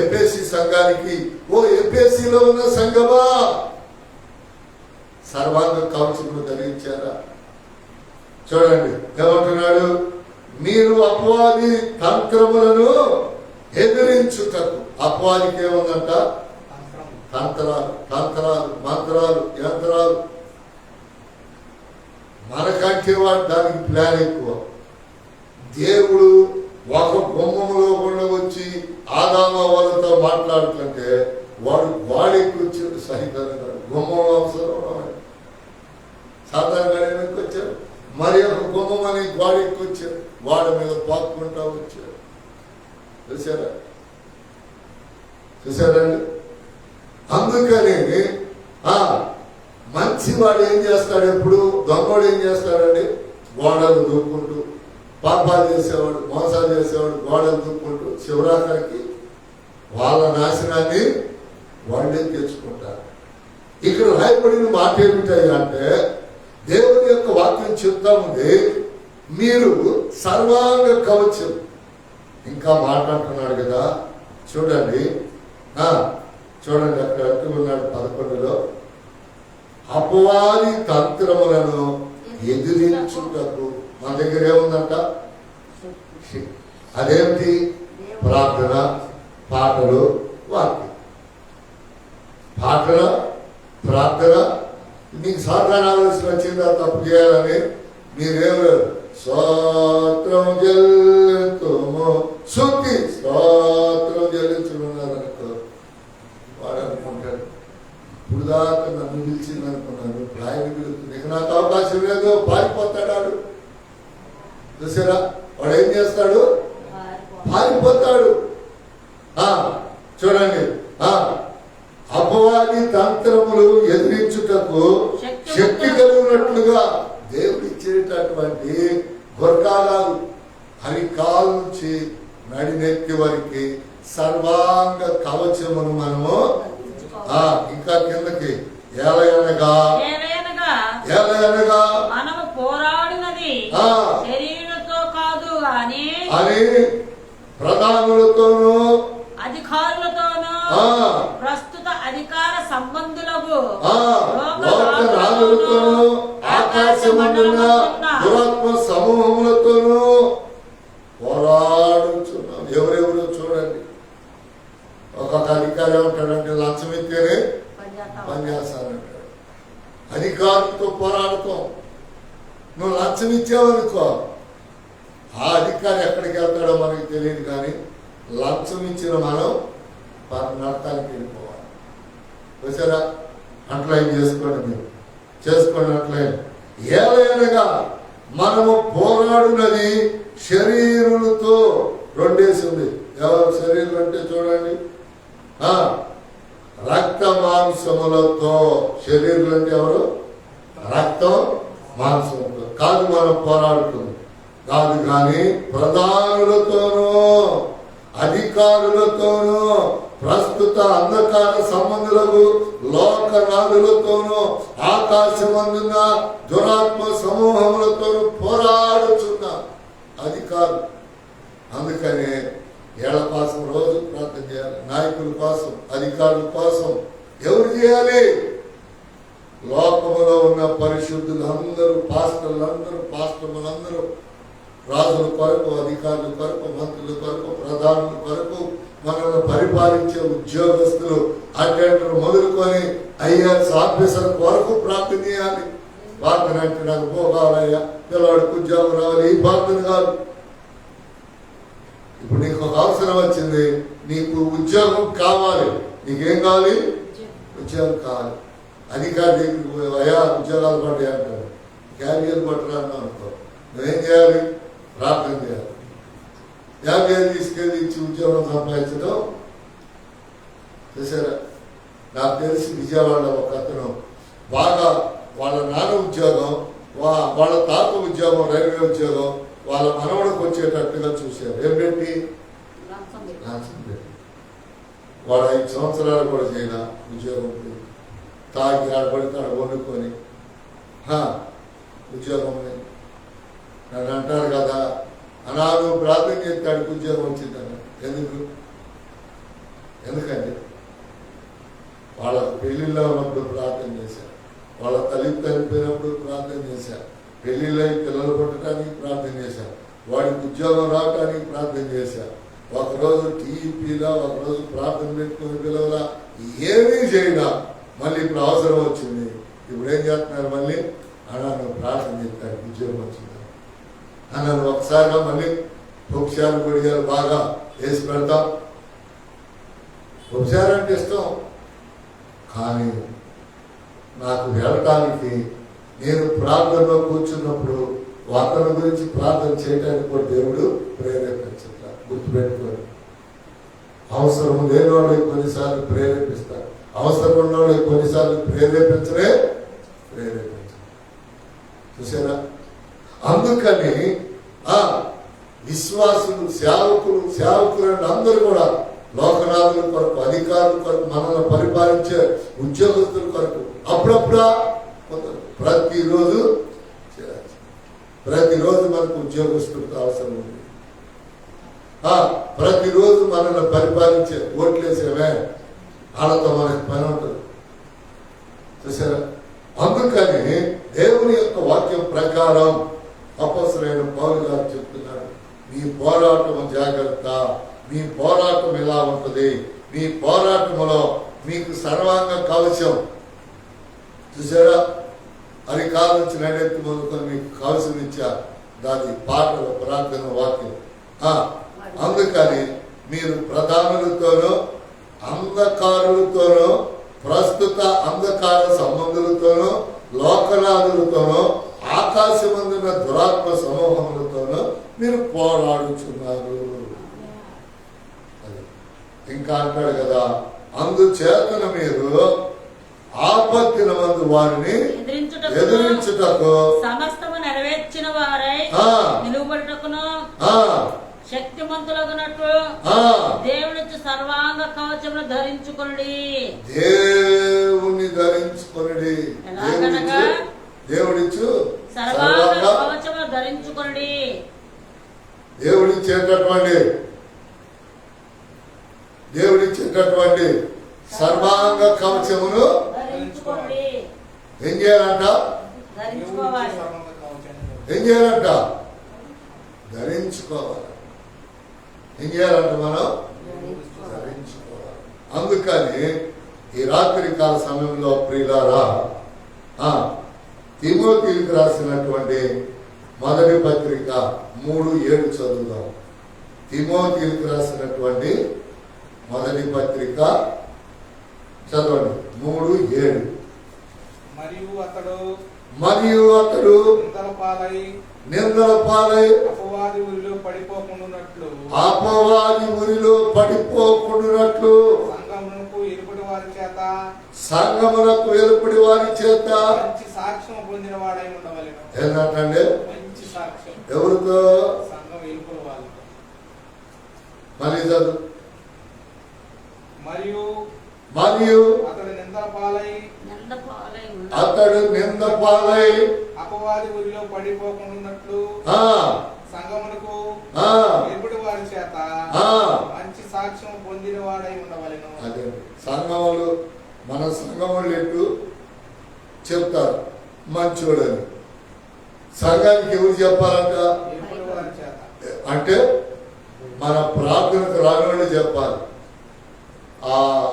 A: ఎఫెసీ సంఘానికి, ఓ ఎఫెసీలో ఉన్న సంఘమా, సర్వాంగ కవచములు ధరించారా? చూడండి ఏమంటున్నాడు, మీరు అపవాది తంత్రములను ఎదిరించుటకు. అపవాదికి ఏముందంట? తంత్రాలు, తంత్రాలు, మంత్రాలు, యంత్రాలు. మనకంటే వాడు దానికి ప్లాన్ ఎక్కువ. దేవుడు ఒక బొమ్మలో కూడా వచ్చి ఆదామ వాళ్ళతో మాట్లాడుతుంటే వాడు వాడికి వచ్చాడు. సహితంగా బొమ్మలు అవసరం, సాధారణంగా వెనక్కి వచ్చాడు. మరి ఒక బొమ్మని వాడికి వచ్చాడు, వాడి మీద పాక్కుంటా వచ్చాడు. చూసారా? చూసారండి? అందుకని మంచివాడు ఏం చేస్తాడు? ఎప్పుడు దొంగవాడు ఏం చేస్తాడండి? గోడలు దూక్కుంటూ, పాపాలు చేసేవాడు, మోసాలు చేసేవాడు గోడలు దూక్కుంటూ శివరాత్రికి వాళ్ళ నాశనాన్ని వాళ్ళే తెచ్చుకుంటారు. ఇక్కడ రాయబడిన మాట ఏమిటాయి అంటే, దేవుని యొక్క వాక్యం చెప్తా ఉంది, మీరు సర్వాంగ కవచం. ఇంకా మాట్లాడుతున్నాడు కదా, చూడండి చూడండి అక్కడ అంటున్నాడు 11లో, అపవాది తంత్రములను ఎదిరించుటకు. మన దగ్గర ఏముందంట? అదేమిటి? ప్రార్థన, పాటలు, వాక్యం. పాటల, ప్రార్థన. మీకు సాధారణ ఆలోచన వచ్చిందా తప్పు చేయాలని? మీరేమో స్తోత్రం చెల్లింతుము, శుద్ధి స్తోత్రం చెల్లించున్నారనుకో, వాడు అనుకుంటాడు ఇప్పుడు దాకా నన్ను పిలిచింది అనుకున్నాను, ఇప్పుడు ఆయన పిలుస్తుంది, ఇక నాకు అవకాశం లేదు, పారిపోతాడు. చూసారా? వాడు ఏం చేస్తాడు? పారిపోతాడు. చూడండి, అపవాది తంత్రములు ఎదిరించుటకు శక్తి కలిగినట్లుగా దేవుడు ఇచ్చేటటువంటి గొర్కాలాలు అరికాల నుంచి నడినెత్తి వరకు సర్వాంగ కవచమును మనము ఇంకా కిందకి ఏలయనగా
B: మనము పోరాడినది శరీరులతో కాదు అని
A: ప్రధానులతోనూ
B: అధికారులతోనూ ప్రస్తుత అధికార సంబంధులకు
A: రాజులతోనూ ఆకాశమందున దురాత్మ సమూహములతోనూ పోరాడుచున్నాం. ఎవరెవరు చూడండి. ఒక్కొక్క అధికారి ఏమంటాడంటే లంచం ఇస్తేనే పనిచేస్తానంటాడు. అధికారులతో పోరాడుతాం. నువ్వు లంచం ఇచ్చావనుకో, ఆ అధికారి ఎక్కడికి వెళ్తాడో మనకి తెలియదు, కానీ లంచం ఇచ్చిన మనం నడతానికి వెళ్ళిపోవాలి. చూసారా? అట్లయిన్ చేసుకోండి, మీరు చేసుకోండి. అట్లయిన్ ఏలైనగా మనము పోరాడునది శరీరులతో. రెండేసింది. ఎవరు శరీరం అంటే చూడండి, రక్త మాంసములతో. శరీరులు అంటే ఎవరు? రక్తం మాంసంతో కాదు మనం పోరాడుతుంది, కాదు. కానీ ప్రధానులతోనూ అధికారులతోనూ ప్రస్తుత అంధకార సంబంధులకు లోకనాథులతోనూ ఆకాశమందున దురాత్మ సమూహములతోనూ పోరాడుచున్న అధికారులు. అందుకనే ఏళ్ల కోసం రోజు ప్రార్థన చేయాలి. నాయకుల కోసం, అధికారుల కోసం. ఎవరు చేయాలి? లోకములో ఉన్న పరిశుద్ధులందరూ, పాస్టర్లందరూ రాజుల కొరకు, అధికారుల కొరకు, మంత్రుల కొరకు, ప్రధానుల కొరకు, మనల్ని పరిపాలించే ఉద్యోగస్తులు, అటెండర్ మొదలుకొని ఐఏఎస్ ఆఫీసర్ కొరకు ప్రార్థన చేయాలి. ప్రార్థన అంటే నాకు పోవాలయ్యా, పిల్లవాడికి ఉద్యోగం రావాలి, ఈ ప్రార్థన కాదు. ఇప్పుడు నీకు ఒక అవసరం వచ్చింది, నీకు ఉద్యోగం కావాలి. నీకేం కావాలి? ఉద్యోగం కావాలి. అధికారి దగ్గరికి అయ్యా ఉద్యోగాలు పడ్డాయి అంటారు, క్యారియర్ పట్టరా అన్నావు అనుకో, నువ్వేం చేయాలి? ప్రార్థన చేయాలి. 50,000 తీసుకెళ్ళి ఇచ్చి ఉద్యోగం సంపాదించడం చూసారా? నాకు తెలిసి విజయవాడలో ఒక అతను బాగా వాళ్ళ నాన్న ఉద్యోగం, వాళ్ళ తాత ఉద్యోగం, రైల్వే ఉద్యోగం వాళ్ళ మనవడికి వచ్చేటట్టుగా చూశారు. ఏం పెట్టి? లంచం పెట్టి. వాడు 5 సంవత్సరాలు కూడా చేయనా ఉద్యోగం, తాగి ఆడబడితే వండుకొని ఉద్యోగం. నన్ను అంటారు కదా, అనాను ప్రార్థన చేస్తే అడిగి ఉద్యోగం వచ్చిందన్న. ఎందుకండి వాళ్ళ పెళ్లిలో ఉన్నప్పుడు ప్రార్థన చేశారు, వాళ్ళ తల్లి చనిపోయినప్పుడు ప్రార్థన చేశా, పెళ్లిళ్ళై పిల్లలు పుట్టడానికి ప్రార్థన చేశా, వాడికి ఉద్యోగం రావడానికి ప్రార్థన చేశా. ఒకరోజు టీవీలా, ఒకరోజు ప్రార్థన పెట్టుకుని పిల్లవలా, ఏమీ చేయడా. మళ్ళీ ఇప్పుడు అవసరం వచ్చింది, ఇప్పుడు ఏం చేస్తున్నారు, మళ్ళీ అన్నాను ప్రార్థన చేస్తాను ఉద్యోగం వచ్చింది అన్నాను. ఒకసారిగా మళ్ళీ ఉపచారం కొడియాలు బాగా వేసి పెడతాం. ఉపచారం అంటే ఇష్టం, కానీ నాకు వెళ్ళటానికి నేను ప్రార్థనలో కూర్చున్నప్పుడు వార్తల గురించి ప్రార్థన చేయడానికి కూడా దేవుడు ప్రేరేపించట్లా. గుర్తుపెట్టుకోండి, అవసరం లేని వాళ్ళు కొన్నిసార్లు ప్రేరేపిస్తారు, అవసరం ఉన్న వాళ్ళు కొన్నిసార్లు ప్రేరేపించరే. చూసారా? అందుకని విశ్వాసులు, సేవకులు అందరూ కూడా లోకనాథుల కొరకు, అధికారుల కొరకు, మనల్ని పరిపాలించే ఉద్యోగస్తుల కొరకు అప్పుడప్పుడా ప్రతిరోజు మనకు ఉద్యోగస్తులకు అవసరం ఉంది. ప్రతిరోజు మనల్ని పరిపాలించే ఓట్లేసేవే వాళ్ళతో మనకి పని ఉంటుంది. చూసారా? అందుకని దేవుని యొక్క వాక్యం ప్రకారం అపొస్తలుడైన పౌలు గారు చెప్తున్నాడు, మీ పోరాటం జాగ్రత్త, మీ పోరాటం ఎలా ఉంటుంది, మీ పోరాటంలో మీకు సర్వాంగ కవచం. చూసారా? అది కాలం నుంచి నడెత్తి మొదలుకొని మీకు కవచం ఇచ్చా. దాని పాటలు, ప్రార్థన, వాక్యం. అందుకని మీరు ప్రధానులతోనూ అంధకారులతోనూ ప్రస్తుత అంధకార సంబంధులతోనూ లోకనాథులతోనూ ఆకాశమందున దురాత్మ సమూహములతోనూ మీరు పోరాడుచున్నారు. ఇంకా అంటాడు కదా, అందుచేతన మీరు ఆపత్తిన మందు వారిని ఎదిరించుటకు
B: సమస్తము నెరవేర్చిన వారై నిలువబడుటకును శక్తిమంతులగునట్లు దేవునిచ్చు సర్వాంగ కవచమును ధరించుకొనుడి.
A: దేవుని ధరించుకొనుడి. దేవుడిచ్చు
B: సర్వాంగ కవచమును ధరించుకొనుడి.
A: దేవుడిచ్చేటటువంటి సర్వాంగ కవచమును
B: ధరించుకోండి.
A: ఏం చేయాలంట? ఏం చేయాలంట? ధరించుకోవాలి. ఏం చేయాలంట? మనం ధరించుకోవాలి. అందుకని ఈ రాత్రి కాల సమయంలో ప్రియులారా, తిమోతికి రాసినటువంటి మొదటి పత్రిక 3:7 చదువుదాం. తిమోతికి రాసినటువంటి మొదటి పత్రిక చదవండి, 3:7. మరియు అతడు నిందల పాలై అపవాది ఊరిలో పడిపోకుండునట్లు సంఘమునకు ఎరుపడి వారి చేత సాక్ష్యం పొందిన వాడై ఉండవలెను. ఏంటంటే ఎవరితో? మళ్ళీ చదువు. మరియు అతడు నింద పాలై అపవాది ఊరిలో పడిపోకుండాన్నట్లు సంఘమునకు ఎరుపడి వారి చేత మంచి సాక్ష్యం పొందిన వాడై ఉండవలెను. అదే సంఘములు, మన సంఘములు ఎట్టు చెప్తారు మంచోడని. సంఘానికి ఎవరు చెప్పాలంట? అంటే మన ప్రార్థనకు రానివాళ్ళు చెప్పాలి.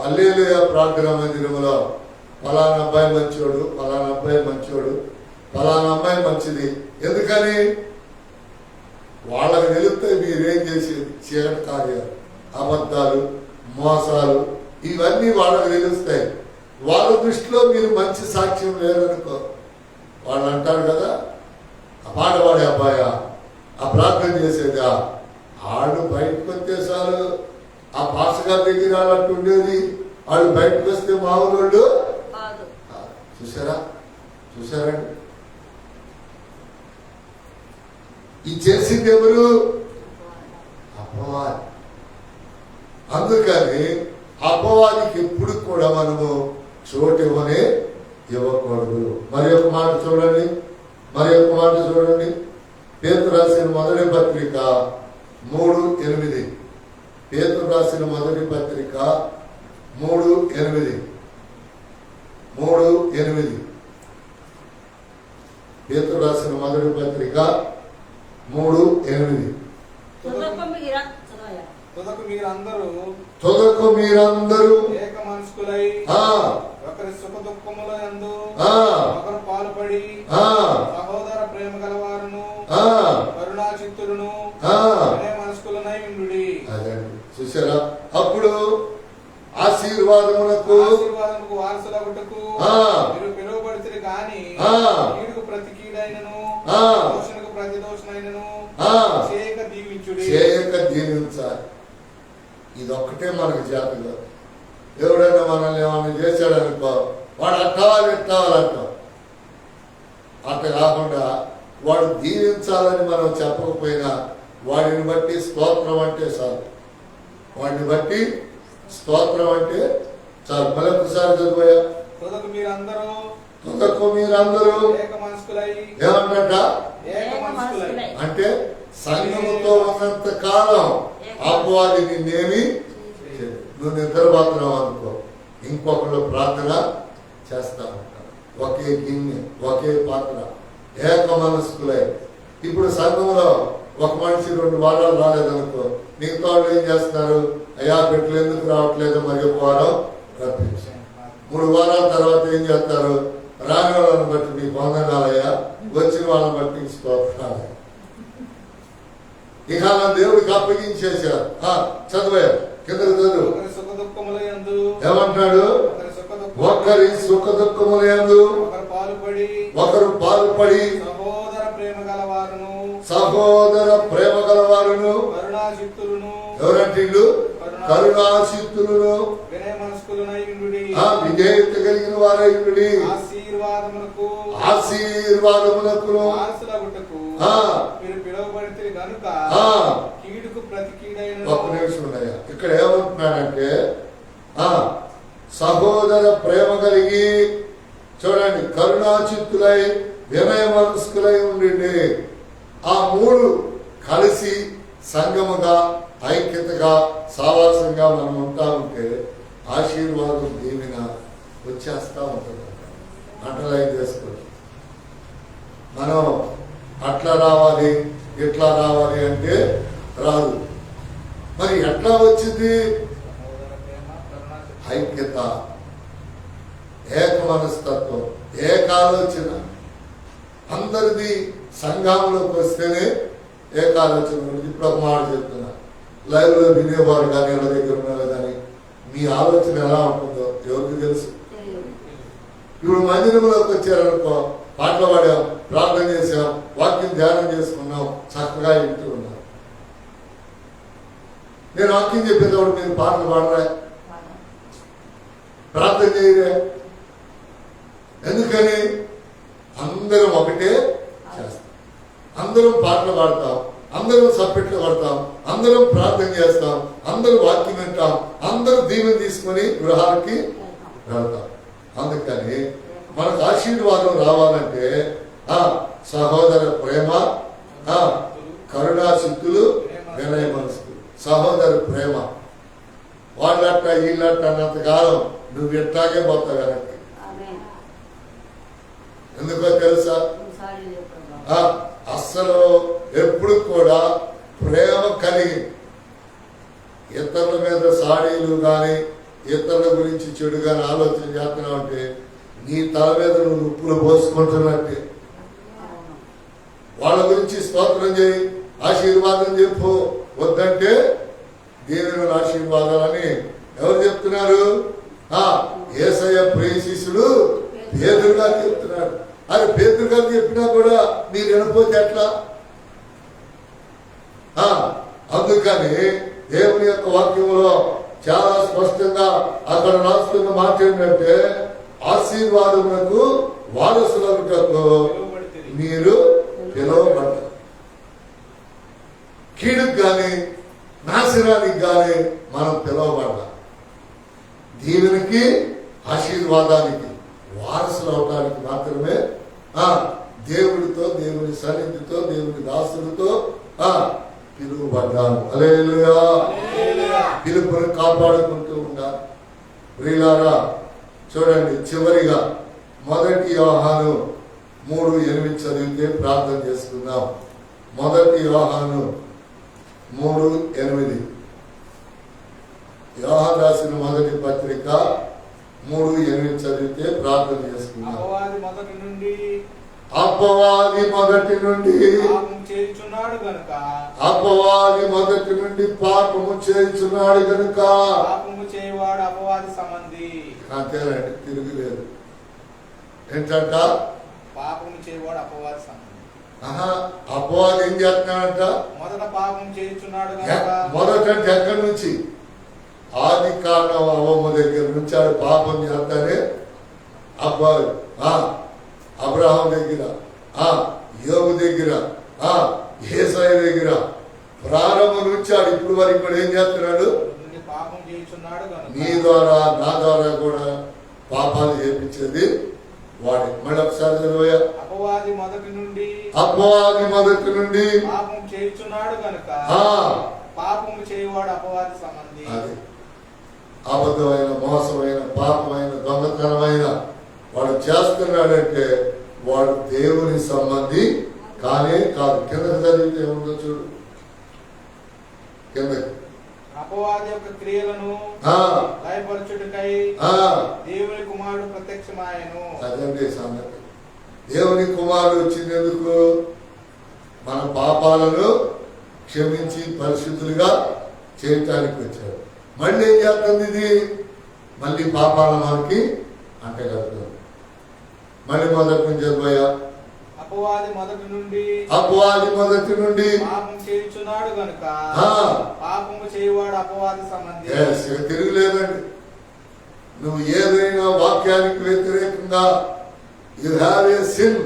A: హల్లెలూయా ప్రార్థన మందిరంలో ఫలానా అబ్బాయి మంచోడు, ఫలానా అబ్బాయి మంచోడు, ఫలానా అమ్మాయి మంచిది. ఎందుకని? వాళ్ళకి తెలిస్తే మీరేం చేసేది చీకటి కార్యాలు, అబద్ధాలు, మోసాలు, ఇవన్నీ వాళ్ళకి తెలుస్తాయి. వాళ్ళ దృష్టిలో మీరు మంచి సాక్ష్యం లేదనుకో, వాళ్ళు అంటారు కదా, ఆ పాట పాడే అబ్బాయా, ఆ ప్రార్థన చేసేదా, వాళ్ళు బయటకు వస్తే చాలు ఆ భాష గారి దగ్గర అన్నట్టు ఉండేది. వాళ్ళు బయటకు వస్తే మామూలు చూసారండి. ఇది చేసింది ఎవరు? అపవాది. అందుకని అపవాదికి ఎప్పుడు కూడా మనము చోటు ఇవ్వకూడదు. మరి ఒక మాట చూడండి, పేతురు రాసిన మొదటి పత్రిక 3:8. పేతురు రాసిన మొదటి పత్రిక 3:8. పేతురు రాసిన మొదటి పత్రిక 3:8. తుదకు మీరందరూ
C: ఏక మనస్కులై ఒకరి సుఖ దుఃఖముల యందు ఒకరు పాలుపడి సహోదర ప్రేమ గలవారును కరుణా చిత్తులను మనస్కులనై ఉండుడి.
A: అదండి, చూసారా? అప్పుడు ఆశీర్వాదములకు
C: వారసులగుటకు మీరు పిలువబడితే గాని కీడుకు ప్రతి కీడైనను దోషులకు ప్రతి దోషునైనను చేయక దీవించుడి.
A: చేయక దీవించాలి. ఇదొక్కటే మనకు జాతీయ. ఎవడైనా మనల్ని ఏమైనా చేశాడనుకో, వాడు అట్టావాలి ఎట్టావాలంటాం. అట్లా కాకుండా వాడు దీవించాలని మనం చెప్పకపోయినా వాడిని బట్టి స్తోత్రం అంటే చాలు. వాడిని బట్టి స్తోత్రం అంటే చాలు. మరొకసారి చదిపోయా.
C: తుదకు మీరందరూ
A: ఏమన్నట అంటే సంఘముతో ఉన్నంత కాలం అపవాది నిన్నేమి నువ్వు నిద్రపోతున్నావు అనుకో, ఇంకొకళ్ళు ప్రార్థన చేస్తా ఉంటారు. ఒకే గిన్నె, ఒకే పాత్ర, ఏక మనస్కులై. ఇప్పుడు సంఘంలో ఒక మనిషి 2 వారాలు రాలేదనుకో, మిగతా వాళ్ళు ఏం చేస్తున్నారు? అయ్యా పెట్టలు ఎందుకు రావట్లేదు, మరి ఒక వారం రప్పించారు. 3 వారాల తర్వాత ఏం చేస్తారు? రాని వాళ్ళని బట్టి మీకు వందనాలయ్యా, వచ్చిన వాళ్ళని బట్టి స్తోత్రాలు. ఇక దేవుడికి అప్పగించేశారు. చదివారు, కిందకు చదువు. ఏమంటున్నాడు? ఒకరి సుఖ దుఃఖములందు ఒకరు పాల్పడి సహోదర ప్రేమ గలవారును ఎవరంటే కరుణాచిత్తులను విధేయత కలిగిన వారైండుడి. ఆశీర్వాదములకు ఒక్క నిమిషం ఉన్నాయా. ఇక్కడ ఏమంటున్నాడంటే సహోదర ప్రేమ కలిగి, చూడండి, కరుణాచిత్తులై వినయ మనస్కులై ఉండండి. ఆ 3 కలిసి సంగముగా, ఐక్యతగా, సావాసంగా మనం ఉంటా ఉంటే ఆశీర్వాదం దీవెన వచ్చేస్తా ఉంటుంది. అంటలైన్ చేసుకోండి. మనం అట్లా రావాలి, ఇట్లా రావాలి అంటే రాదు. మరి ఎట్లా వచ్చింది? ఐక్యత, ఏక మనస్తత్వం, ఏకాలోచన. అందరిది సంఘంలోకి వస్తేనే ఏకాలోచన. ఇప్పుడు ఒక మాట చెప్తున్నా, లైవ్ లో వినేవారు కానీ ఎవరి దగ్గర ఉన్నారు కానీ మీ ఆలోచన ఎలా ఉంటుందో ఎవరికి తెలుసు? ఇప్పుడు మందిరంలోకి వచ్చారనుకో, పాటలు పాడాం, ప్రార్థన చేసాం, వాక్యం ధ్యానం చేసుకున్నాం, చక్కగా ఇంటూ ఉన్నాం. నేను వాక్యం చెప్పేటప్పుడు మీరు పాటలు పాడరా, ప్రార్థన చేయరే? ఎందుకని? అందరం ఒకటే చేస్తాం, అందరం పాటలు పాడతాం, అందరం సప్పెట్లు పడతాం, అందరం ప్రార్థన చేస్తాం, అందరూ వాక్యం వింటాం, అందరూ దీవెన తీసుకొని గృహాలకి వెళ్తాం. అందుకని మనకు ఆశీర్వాదం రావాలంటే సహోదర ప్రేమ, కరుణాచిత్తులు, వినయ మనసు. సహోదర ప్రేమ, వాళ్ళట్ట వీళ్ళట్ట అన్నంతకాలం నువ్వు ఎట్లాగే పోతావు వెనక్కి. ఎందుకో తెలుసా? అస్సలు ఎప్పుడు కూడా ప్రేమ కలిగి ఇతరుల మీద సాడీలు కానీ ఇతరుల గురించి చెడు కానీ ఆలోచన చేస్తున్నావు అంటే నీ తల మీద నువ్వు ఉప్పులు పోసుకుంటున్నట్టే. వాళ్ళ గురించి స్తోత్రం చేయి, ఆశీర్వాదం చెప్పు. వద్దంటే దేవుని ఆశీర్వాదాలని ఎవరు చెప్తున్నారు? యేసయ్య ప్రియ శిష్యుడు పేతురు గారు చెప్తున్నాడు. అది పేతురు గారు చెప్పినా కూడా మీరు వినపోతే ఎట్లా? అందుకని దేవుని యొక్క వాక్యంలో చాలా స్పష్టంగా అక్కడ రాస్తున్న మాట ఏంటంటే ఆశీర్వాదములకు వారసులకు మీరు పిలువబడ్డారు. కీడుకు కానీ నాశనానికి కానీ మనం పిలువబడ్డాం. దీవెనకి, ఆశీర్వాదానికి వారసులు అవడానికి మాత్రమే దేవుడితో, దేవుని సన్నిధితో, దేవుని దాసులతో పిలువబడ్డాను. హల్లెలూయా. పిలుపుని కాపాడుకుంటూ ఉండాలి. ప్రియులారా, చూడండి, చివరిగా 1 యోహాను 3:8 చదివితే ప్రార్థన చేసుకుందాం. 1 యోహాను 3:8. యోహాను రాసిన మొదటి పత్రిక 3:8 చదివితే ప్రార్థన చేసుకుందాం.
C: అపవాది మొదటి నుండి పాపము చేయుచున్నాడు గనుక
A: అపవాది మొదటి నుండి పాపము చేయుచున్నాడు గనుక
C: పాపము చేయవాడు అపవాది సంబంధి.
A: అంతేనండి, తిరుగులేదు. ఏంటంట?
C: పాపము చేయవాడు అపవాది సంబంధి.
A: అపవాది ఏం చేస్తున్నాడంట?
C: మొదట పాపం చేయుచున్నాడు గనుక.
A: మొదట ఎక్కడి నుంచి? ఆది కారణం అవ్వమ్మ దగ్గర నుంచి ఆడు పాపం చేస్తానే అబ్బాయి అబ్రహాం దగ్గర, యోబు దగ్గర, యేసయ్య దగ్గర ప్రారంభం నుంచి ఆడు ఇప్పుడు వరకు కూడా ఏం చేస్తున్నాడు?
C: పాపం చేయుచున్నాడు గనుక.
A: నీ ద్వారా నా ద్వారా కూడా పాపాలు చేయించేది వాడే. మళ్ళీ ఒకసారి చదివా.
C: అపవాది మొదటి నుండి పాపం చేయుచున్నాడు గనుక పాపము చేయవాడు అపవాది సంబంధి.
A: అది అబద్ధమైన, మోసమైన, పాపమైన, దొంగతనమైన వాడు చేస్తున్నాడంటే వాడు దేవుని సంబంధి కానే కాదు. కిందకి చదివితే ఏముందో చూడు. కిందకి
C: అపవాది యొక్క క్రియలను లయపరచుటకై దేవుని కుమారుడు ప్రత్యక్షమాయెను.
A: అదండి సంగతి. దేవుని కుమారుడు వచ్చినందుకు మన పాపాలను క్షమించి పరిశుద్ధులుగా చేయటానికి వచ్చాడు. మళ్ళీ ఏం చేస్తుంది ఇది? మళ్ళీ పాపాలను మనకి అంటగలుగుతాం. మళ్ళీ మొదటి నుంచి చదివా.
C: అపవాది మొదటి నుండి పాపం చేయుచున్నాడు గనుక పాపము చేయవాడు అపవాది సంబంధి.
A: తిరుగులేదండి. నువ్వు ఏదైనా వాక్యానికి వ్యతిరేకంగా యు హ్యావ్ ఏ సిన్,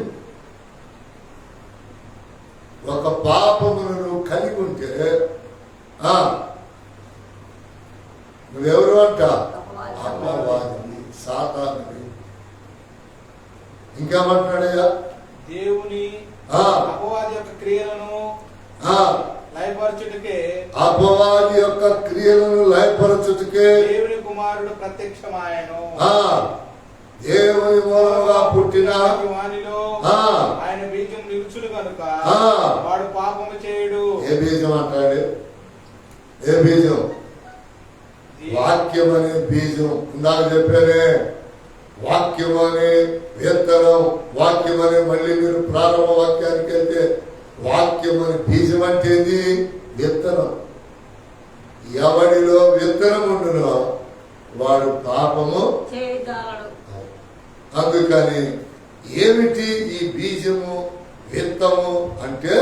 A: ఒక పాపమును నువ్వు కలిగి ఉంటే నువ్వెవరు అంట? అపవాది, సాతానుడి. ఇంకేమంటున్నాడయ్యా?
C: దేవుని అపవాది యొక్క క్రియలను లయపరచుటకే
A: దేవుని
C: కుమారుడు ప్రత్యక్షమాయెను.
A: దేవుని మూలంగా పుట్టిన
C: వానిలో ఆయన బీజం నిలుచును కనుక వాడు పాపము చేయుడు.
A: ఏ బీజం అంటాడు? ఏ బీజం? వాక్యం అనే బీజం. ఇందాక చెప్పానే, వాక్యం అనే విత్తనం. వాక్యం అనే, మళ్ళీ మీరు ప్రారంభ వాక్యానికి వెళ్తే వాక్యం అనే బీజం అంటే ఏంది? విత్తనం. ఎవడిలో విత్తనం ఉండునో వాడు పాపము
B: చేయగలడు.
A: అందుకని ఏమిటి ఈ బీజము, విత్తము అంటే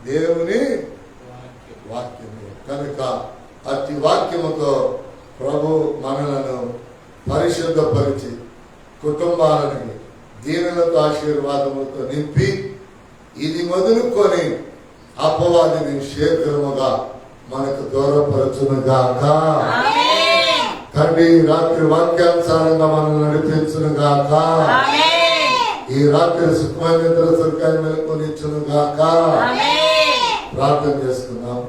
A: దేవుని వాక్యము. కనుక అతి వాక్యముతో ప్రభు మనలను పరిశుద్ధపరిచి కుటుంబాలను దీనులతో ఆశీర్వాదములతో నింపి ఇది మొదలుకొని అపవాదిని శీఘ్రముగా మనకు దూరపరచునుగాక. తండ్రి రాత్రి వాక్యానుసారంగా మనల్ని నడిపించునుగాక. ఈ రాత్రి సుఖమైన నిద్ర సుఖాన్ని మెలుకొని ఇచ్చునుగాక. ప్రార్థన చేసుకుందాం.